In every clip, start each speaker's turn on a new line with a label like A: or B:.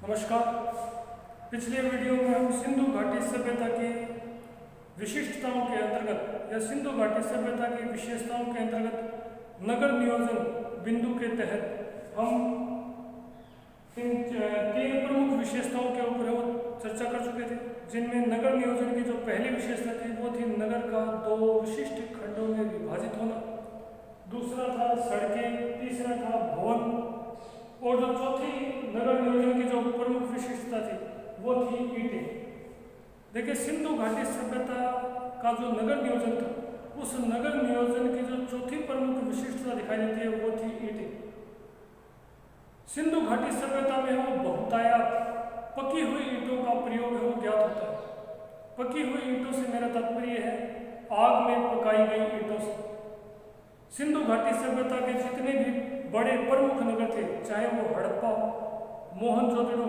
A: नमस्कार। पिछले वीडियो में हम सिंधु घाटी सभ्यता की विशिष्टताओं के अंतर्गत या सिंधु घाटी सभ्यता की विशेषताओं के अंतर्गत नगर नियोजन बिंदु के तहत हम इन तीन प्रमुख विशेषताओं के ऊपर चर्चा कर चुके थे, जिनमें नगर नियोजन की जो पहली विशेषता थी वो थी नगर का दो विशिष्ट खंडों में विभाजित होना, दूसरा था सड़कें, तीसरा था भवन और जो चौथी नगर नियोजन की जो प्रमुख विशेषता थी वो थी ईंटें। देखिए, सिंधु घाटी सभ्यता का जो नगर नियोजन था, उस नगर नियोजन की जो चौथी प्रमुख विशेषता दिखाई देती है वो थी ईंटें। सिंधु घाटी सभ्यता में वो बहुतायत पकी हुई ईंटों का प्रयोग है वो ज्ञात होता है। पकी हुई ईंटों से मेरा तात्पर्य है आग में पकाई गई ईंटों से। सिंधु घाटी सभ्यता के जितने भी बड़े प्रमुख नगर थे, चाहे वो हड़प्पा, मोहनजोदड़ो,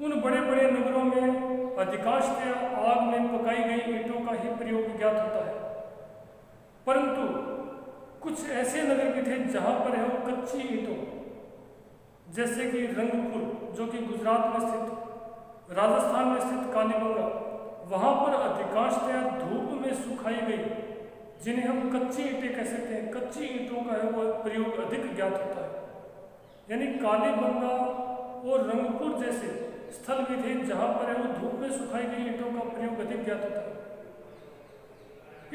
A: उन बड़े बड़े नगरों में अधिकांशतः आग में पकाई गई ईंटों का ही प्रयोग ज्ञात होता है। परंतु कुछ ऐसे नगर भी थे जहां पर है वो कच्ची ईंटों, जैसे कि रंगपुर जो कि गुजरात में स्थित, राजस्थान में स्थित कालीबंगा, वहां पर अधिकांशतः धूप में सुखाई गई, जिन्हें हम कच्ची ईंटें कह सकते हैं, कच्ची ईंटों का है वो प्रयोग अधिक ज्ञात होता है। यानी कालीबंगा और रंगपुर जैसे स्थल भी थे जहां पर है वो धूप में सुखाई गई ईंटों का प्रयोग अधिक ज्ञात होता है।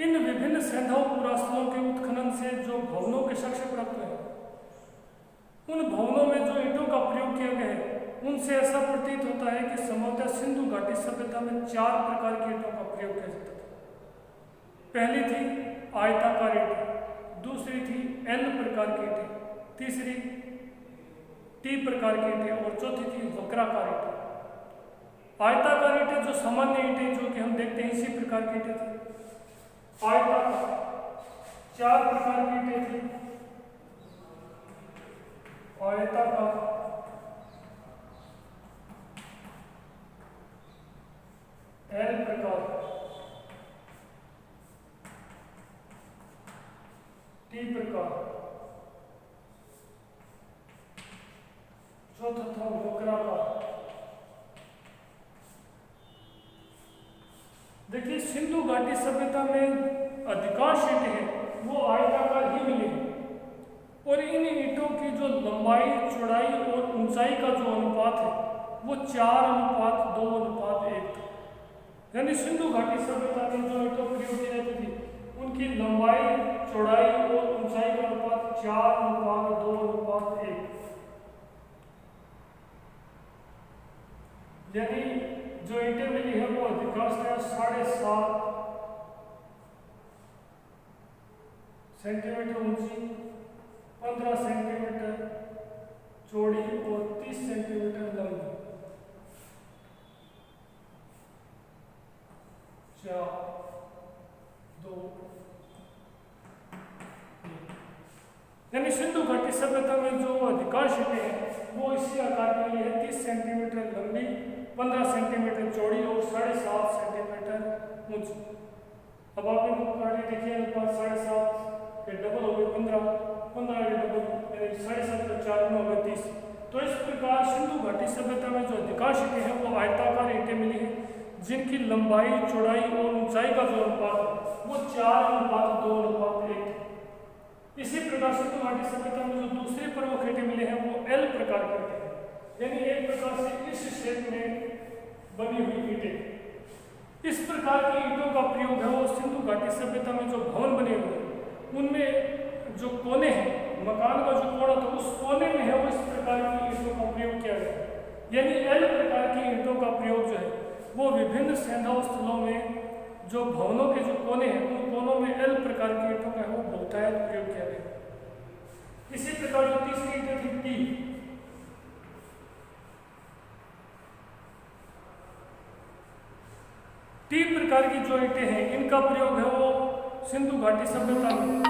A: इन विभिन्न सैंधव पुरास्थलों के उत्खनन से जो भवनों के साक्ष्य प्राप्त हुए, उन भवनों में जो ईंटों का प्रयोग किया गया है, उनसे ऐसा प्रतीत होता है कि संभवतः सिंधु घाटी सभ्यता में 4 प्रकार की ईंटों का प्रयोग किया जाता था। पहली थी आयताकार ईंटें, दूसरी थी एल प्रकार की ईंटें, तीसरी टी प्रकार की ईंटें और चौथी थी वक्राकार ईंटें। आयताकार ईंटें जो सामान्य ईंटें जो कि हम देखते हैं इसी प्रकार की ईंटें थी। आयताकार 4 प्रकार की ईंटें थी। आयताकार, एल प्रकार, टी प्रकार, चौथा था वक्राकार। देखिए, सिंधु घाटी सभ्यता में अधिकांश ईंटें हैं वो आयताकार ही मिली हैं और इन ईंटों की जो लंबाई, चौड़ाई और ऊंचाई का जो अनुपात है वो 4:2:1 था। यानी सिंधु घाटी सभ्यता में जो ईंटों प्रयोग की जाती थी उनकी लंबाई, चौड़ाई और ऊंचाई का अनुपात 4:2:1। यानी जो ईंटें मिली है वो अधिकांशतः 7.5 सेंटीमीटर ऊंची, 15 सेंटीमीटर चौड़ी और 30 सेंटीमीटर लंबी। 4, 2, 1। यानी सिंधु घाटी सभ्यता में जो अधिकांश ईंटें हैं वो इसी आकार की है, 30 सेंटीमीटर लंबी, 15 सेंटीमीटर चौड़ी और 7.5 सेंटीमीटर ऊंची। अब आप इनको देखिए, अनुपात 7.5 के डबल हो गए 15, 15 के डबल 7.5 का 4 हो गए 30। तो इस प्रकार सिंधु घाटी सभ्यता में जो अधिकांश ईंटें हैं वो आयताकार ईंटें मिली हैं, जिनकी लंबाई, चौड़ाई और ऊंचाई का जो अनुपात है वो 4:2:1। इसी प्रकार सिंधु घाटी सभ्यता में जो दूसरे प्रमुख ईंटें मिले हैं वो एल प्रकार की ईंटें हैं, यानी एक प्रकार से इस शेप में बनी हुई ईंटें। इस प्रकार की ईंटों का प्रयोग है वो सिंधु घाटी सभ्यता में जो भवन बने हुए हैं उनमें जो कोने हैं, मकान का जो कोना था उस कोने में है वो इस प्रकार की ईंटों का प्रयोग किया गया है। यानी एल प्रकार की ईंटों का प्रयोग जो है वो विभिन्न सैंधव स्थलों में जो भवनों के जो कोने हैं उन कोनों में एल प्रकार की ईंटों का है वो बहुतायत प्रयोग किया गया। इसी प्रकार जो तीसरी ईंटें थी टी, टी प्रकार की जो ईंटें हैं इनका प्रयोग है वो सिंधु घाटी सभ्यता में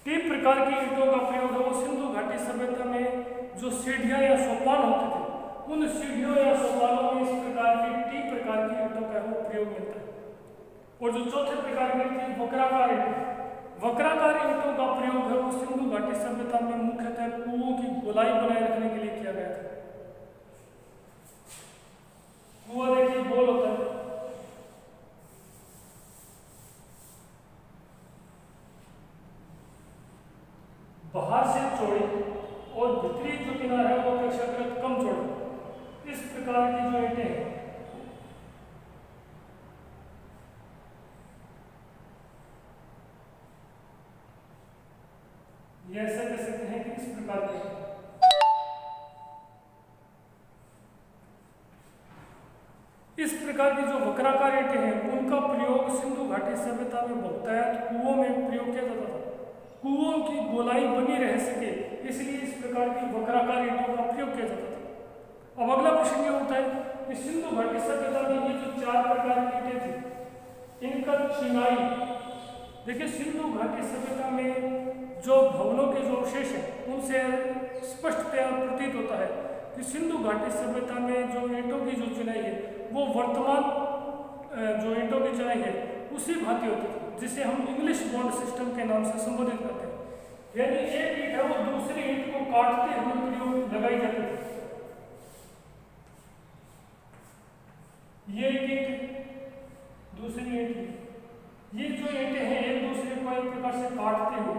A: टी प्रकार की ईंटों का प्रयोग है वो सिंधु घाटी सभ्यता में जो सीढ़ियां या सोपान होते थे उन सीढ़ियों या सोपानों में इस प्रकार की टी प्रकार की ईंटों का वो प्रयोग मिलता है। और जो चौथे प्रकार की थी वक्राकार ईंटें, वक्राकार ईंटों का प्रयोग है वो सिंधु घाटी सभ्यता में मुख्यतः कुओं की गोलाई बनाए रखने के लिए किया गया था। कुआं देखिए गोल होता है, बाहर से चौड़ी और भीतरी जो किनारा है वो अपेक्षाकृत कम चौड़ी। इस प्रकार की जो ईंटें हैं ये ऐसा कह सकते हैं कि इस प्रकार के इस प्रकार की जो वक्राकार ईंटें हैं उनका प्रयोग सिंधु घाटी सभ्यता में बहुतायत कुओं में प्रयोग किया जाता था। कुओं की गोलाई बनी रह सके इसलिए इस प्रकार की वक्राकार ईंटों का प्रयोग किया जाता था। अब अगला प्रश्न ये उठता है कि सिंधु घाटी सभ्यता में ये जो 4 प्रकार की ईंटें थी इनका चिनाई, देखिए सिंधु घाटी सभ्यता में जो भवनों के जो अवशेष हैं उनसे स्पष्टतया प्रतीत होता है कि सिंधु घाटी सभ्यता में जो ईंटों की जो चिनाई है वो वर्तमान जो ईंटों की चिनाई है उसी भांति होती थी जिसे हम इंग्लिश बॉन्ड सिस्टम के नाम से संबोधित करते हैं। यानी एक ईंट है वो दूसरी ईंट को काटते हुए प्रयोग लगाई जाती थी। ये एक ईंट दूसरी ईंट, ये जो ईंटें हैं एक दूसरे को एक प्रकार से काटते हुए,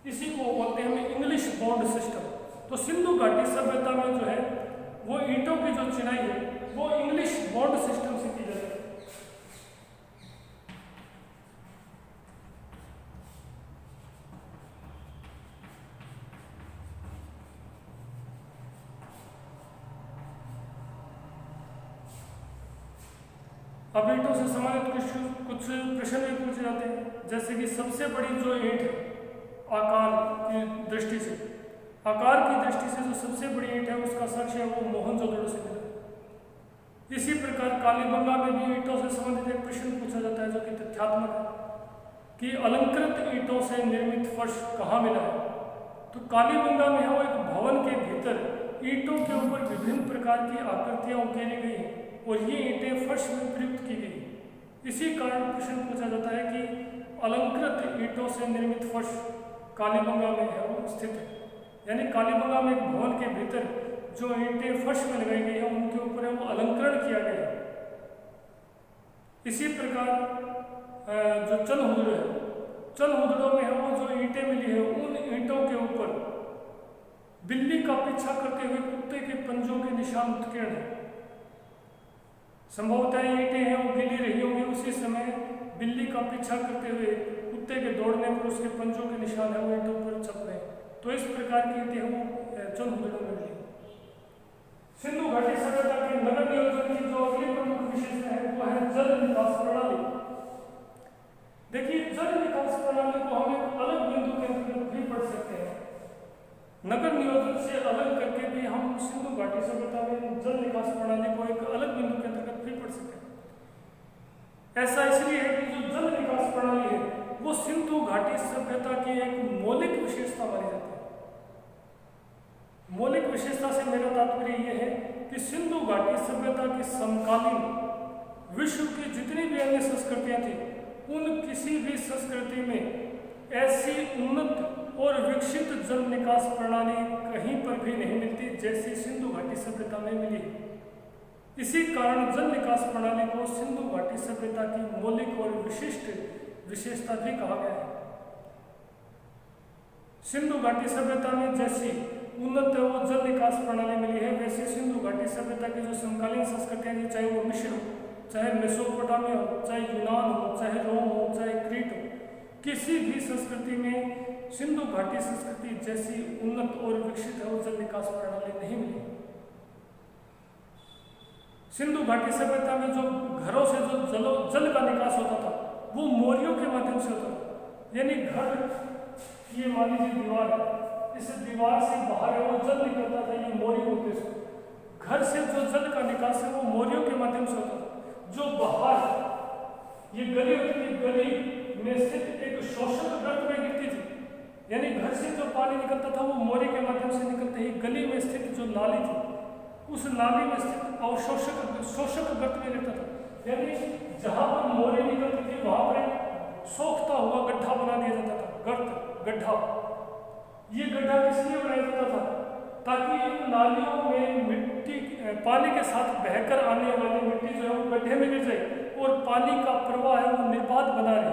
A: इसी को बोलते हैं हम इंग्लिश बॉन्ड सिस्टम। तो सिंधु घाटी सभ्यता में जो है वो ईंटों की जो चिनाई है वो इंग्लिश बॉन्ड सिस्टम से की जाती है। अब ईंटों से संबंधित कुछ प्रश्न भी पूछे जाते हैं, जैसे कि सबसे बड़ी जो ईंट है आकार की दृष्टि से जो सबसे बड़ी ईंट है उसका साक्ष्य है वो मोहनजोदड़ो से मिला। इसी प्रकार कालीबंगा में भी ईंटों से संबंधित एक प्रश्न पूछा जाता है जो कि तथ्यात्मक है कि अलंकृत ईंटों से निर्मित फर्श कहाँ मिला है। तो कालीबंगा में है वो एक भवन के भीतर ईंटों के ऊपर विभिन्न प्रकार की आकृतियां उकेरी गई हैं और ये ईंटें फर्श में प्रयुक्त की गई। इसी कारण प्रश्न पूछा जाता है कि अलंकृत ईंटों से निर्मित फर्श कालीबंगा में है वो स्थित है। यानी कालीबंगा में एक भवन के भीतर जो ईंटें फर्श में लगाई गई है उनके ऊपर है वो अलंकरण किया गया है। इसी प्रकार जो चल हुदड़ों में है वो जो ईंटें मिली है उन ईंटों के ऊपर बिल्ली का पीछा करते हुए कुत्ते के पंजों के निशान उत्कीर्ण है। संभवतः ईंटें हैं वो गिली रही होंगी उसी समय बिल्ली का पीछा करते हुए कुत्ते के दौड़ने पर उसके पंजों के निशान है वो ईंटों पर छप रहे हैं। तो इस प्रकार की ईंटें वो चल हुदड़ों में मिली। सिंधु घाटी सभ्यता के नगर नियोजन की जो अगली प्रमुख विशेषता है वो है जल निकास प्रणाली। देखिए जल निकास प्रणाली को हम एक अलग बिंदु के अंतर्गत भी पढ़ सकते हैं। नगर नियोजन से अलग करके भी हम सिंधु घाटी सभ्यता में जल निकास प्रणाली को एक अलग बिंदु के अंतर्गत भी पढ़ सकते हैं। ऐसा इसलिए है कि जो जल निकास प्रणाली है वो सिंधु घाटी सभ्यता की एक मौलिक विशेषता मानी जाती है। मौलिक विशेषता से मेरा तात्पर्य यह है कि सिंधु घाटी सभ्यता की समकालीन विश्व की जितनी भी अन्य संस्कृतियां थी उन किसी भी संस्कृति में ऐसी उन्नत और विकसित जल निकास प्रणाली कहीं पर भी नहीं मिलती जैसी सिंधु घाटी सभ्यता में मिली। इसी कारण जल निकास प्रणाली को सिंधु घाटी सभ्यता की मौलिक और विशिष्ट विशेषता भी कहा गया है। सिंधु घाटी सभ्यता में जैसी उन्नत वो जल निकास प्रणाली मिली है वैसे सिंधु घाटी सभ्यता की जो समकालीन संस्कृतियां थी, चाहे वो मिस्र हो, चाहे मेसोपोटामिया हो, चाहे यूनान हो, चाहे रोम हो, चाहे क्रीट हो, किसी भी संस्कृति में सिंधु घाटी संस्कृति जैसी उन्नत और विकसित है वो जल निकास प्रणाली नहीं मिली। सिंधु घाटी सभ्यता में जो घरों से जो जल का निकास होता था वो मोरियों के माध्यम से होता था। यानी घर, ये मान लीजिए दीवार है, इस दीवार से बाहर है वो जल निकलता था, ये मोरी होते थे। घर से जो जल का निकास है वो मोरियों के माध्यम से होता था। जो बाहर ये गली होती थी, गली में स्थित एक शोषक गर्त में गिरती थी। यानी घर से जो पानी निकलता था वो मोरी के माध्यम से निकलते ही गली में स्थित जो नाली थी उस नाली में स्थित अवशोषक शोषक गर्त में गिरता था। यानी जहां पर मोरे निकलती थी वहां पर एक सोखता हुआ गड्ढा बना दिया जाता था, गर्त, गड्ढा। ये गड्ढा किस लिए बनाया जाता था? ताकि इन नालियों में मिट्टी, पानी के साथ बहकर आने वाली मिट्टी जो है वो गड्ढे में गिर जाए और पानी का प्रवाह है वो निर्बाध बना रहे,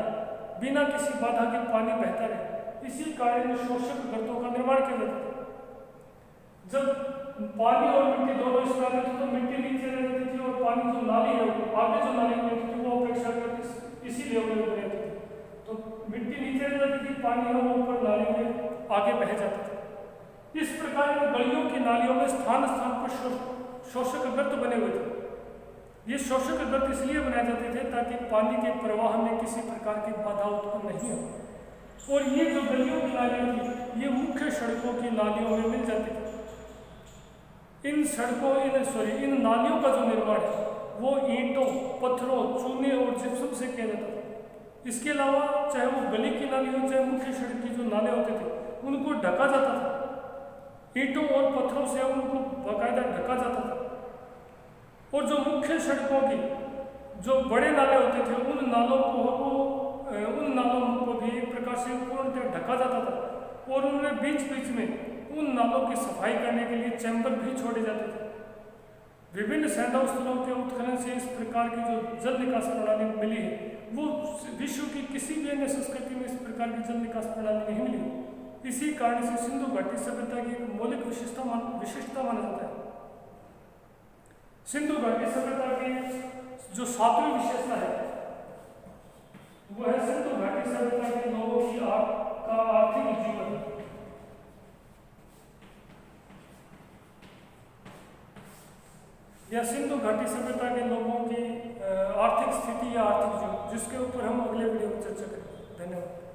A: बिना किसी बाधा के पानी बहता रहे। इसी कारण शोषक गर्तों का निर्माण किया जाता था। जब पानी और मिट्टी दोनों इस तरह थे तो मिट्टी नीचे रह जाती थी और पानी जो नाली है आगे जो नाली होती थी वो अपेक्षाकृत इसी लेवल में रहती थी। तो मिट्टी नीचे रह जाती थी, पानी है वो ऊपर नाली में आगे बह जाता था। इस प्रकार गलियों की नालियों में स्थान स्थान पर शोषक गर्त बने हुए थे। ये शोषक गर्त इसलिए बनाए जाते थे ताकि पानी के प्रवाह में किसी प्रकार की बाधा उत्पन्न नहीं हो। और ये जो गलियों की नालियाँ थी ये मुख्य सड़कों की नालियों में मिल जाती थी। इन नालियों का जो निर्माण है वो ईंटों, पत्थरों, चूने और जिप्सम से किया जाता था। इसके अलावा चाहे वो गली की नाली हो चाहे मुख्य सड़क की जो नाले होते थे उनको ढका जाता था, ईंटों और पत्थरों से उनको बाकायदा ढका जाता था। और जो मुख्य सड़कों की जो बड़े नाले होते थे उन नालों को भी एक प्रकार से पूर्णतः ढका जाता था और उनमें बीच बीच में उन नालों की सफाई करने के लिए चैम्बर भी छोड़े जाते थे। विभिन्न सैंधव स्थलों के उत्खनन से इस प्रकार की जो जल निकास प्रणाली मिली है वो विश्व की किसी भी अन्य संस्कृति में इस प्रकार की जल निकास प्रणाली नहीं मिली। इसी कारण से सिंधु घाटी सभ्यता की एक मौलिक विशिष्टता माना जाता है। सिंधु घाटी सभ्यता की जो सातवीं विशेषता है वो है सिंधु घाटी सभ्यता के लोगों की आर्थिक जीवन। या सिंधु घाटी सभ्यता के लोगों की आर्थिक स्थिति या आर्थिक जीवन, जिसके ऊपर हम अगले वीडियो में चर्चा करेंगे। धन्यवाद।